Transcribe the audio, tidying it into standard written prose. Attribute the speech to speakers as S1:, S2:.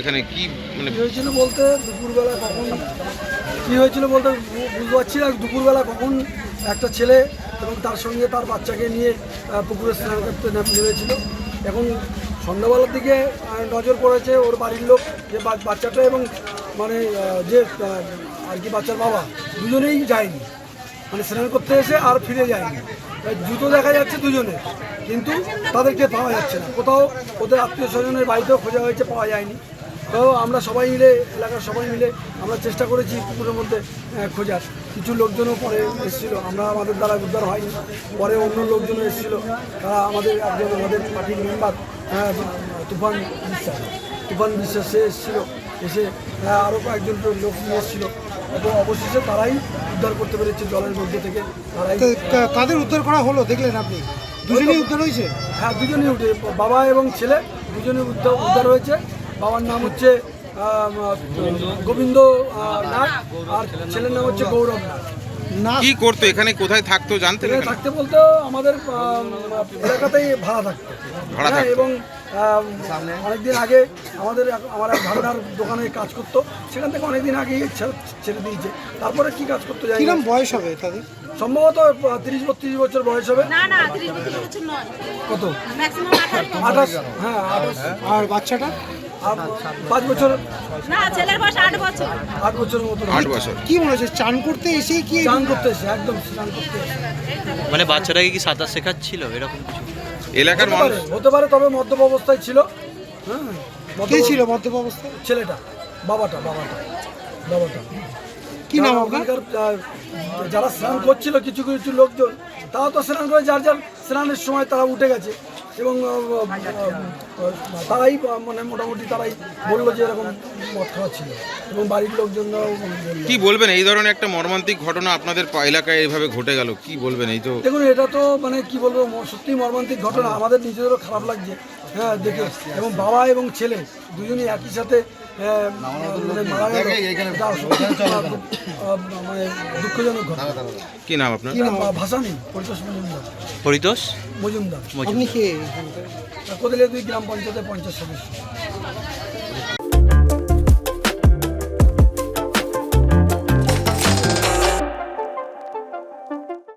S1: এখানে কি মানে
S2: কী হয়েছিল বলতে দুপুরবেলা কখন কী হয়েছিল বলতে বুঝতে পারছি না। দুপুরবেলা কখন একটা ছেলে এবং তার সঙ্গে তার বাচ্চাকে নিয়ে পুকুরে স্নান করতে নেমেছিল। এখন সন্ধ্যাবেলার দিকে নজর পড়েছে ওর বাড়ির লোক যে বাচ্চাটা এবং মানে যে আর কি বাচ্চার বাবা দুজনেই যায়নি, মানে স্নান করতে এসে আর ফিরে যায়নি। জুতো দেখা যাচ্ছে দুজনে, কিন্তু তাদেরকে পাওয়া যাচ্ছে না। কোথাও ওদের আত্মীয় স্বজনের বাড়িতেও খোঁজা হয়েছে, পাওয়া যায়নি। তো আমরা সবাই মিলে, এলাকার সবাই মিলে আমরা চেষ্টা করেছি পুকুরের মধ্যে খোঁজার। কিছু লোকজনও পরে এসেছিলো, আমরা আমাদের দ্বারা উদ্ধার হয়নি, পরে অন্য লোকজনও এসেছিলো। তারা আমাদের পার্টির মেম্বার তুফান বিশ্বাস সে এসেছিলো, এসে আরও কয়েকজন লোক নিয়ে এসেছিলো এবং অবশেষে তারাই উদ্ধার করতে পেরেছে জলের মধ্যে থেকে। তারাই
S3: কাদের উদ্ধার করা হলো দেখলেন আপনি? দুজনেই উদ্ধার হয়েছে?
S2: হ্যাঁ, দুজনেই উঠে, বাবা এবং ছেলে দুজনেই উদ্ধার হয়েছে। বাবার নাম হচ্ছে গোবিন্দ নাগ আর ছেলের নাম হচ্ছে গৌরব নাগ।
S1: কি করতো এখানে, কোথায় থাকতো জানতে?
S2: এখানে থাকতে বলতে আমাদের এলাকাতেই ভাড়া থাকতো এবং অনেকদিন আগে আমার এক ভাড়ার দোকানে কাজ করতো, সেখান থেকে অনেকদিন আগেই ছেড়ে দিয়েছে। তারপরে কি কাজ করতে যাই,
S3: কিরকম বয়স হবে তাদের?
S2: সম্ভবত 30-32 বছর বয়স হবে।
S4: না না 30-32 বছর নয়,
S2: কত?
S4: ম্যাক্সিমাম
S2: 28। হ্যাঁ 28।
S3: আর বাচ্চাটা?
S2: 5 বছর।
S4: না, ছেলের বয়স 8 বছর।
S2: 8 বছরের মতো।
S1: 8 বছর।
S3: কি মনে হচ্ছে চান করতে এসে কি?
S2: স্নান করতে এসে, একদম স্নান করতে এসে।
S5: মানে বাচ্চাটাকে কি সাঁতার শেখাচ্ছিল এরকম কিছু?
S1: এলাকার মানুষ
S2: হতে পারে, তবে মদ্যপ অবস্থায় ছিল। হ্যাঁ,
S3: কে ছিল মদ্যপ অবস্থায়?
S2: ছেলেটা, বাবাটা।
S3: কি নাম আপনার?
S2: ওখানকার যারা স্নান করছিল, কিছু কিছু লোকজন, তারা তো স্নান করে যার যার স্নানের সময় তারা উঠে গেছে এবং তারাই মানে মোটামুটি তারাই বললো যে এরকম মদ খাওয়া ছিল এবং বাড়ির লোকজনরাও বললো।
S1: কি বলবেন, এই ধরনের একটা মর্মান্তিক ঘটনা আপনাদের এলাকায় এইভাবে ঘটে গেল, কি বলবেন? এই তো
S2: দেখুন, এটা তো মানে কি বলবো, সত্যিই মর্মান্তিক ঘটনা। আমাদের নিজেদেরও খারাপ লাগছে হ্যাঁ দেখে, এবং বাবা এবং ছেলে দুজনেই একই সাথে মানে মারা গেল। এটা সত্যি মানে দুঃখজনক ঘটনা।
S1: কি নাম আপনার?
S2: ভাষা নেই। পরিতোষ
S5: হরিতোষ
S2: মজুমদার।
S3: আপনি কে?
S2: কোদালিয়া 2 গ্রাম পঞ্চায়েতের পঞ্চায়েত সদস্য।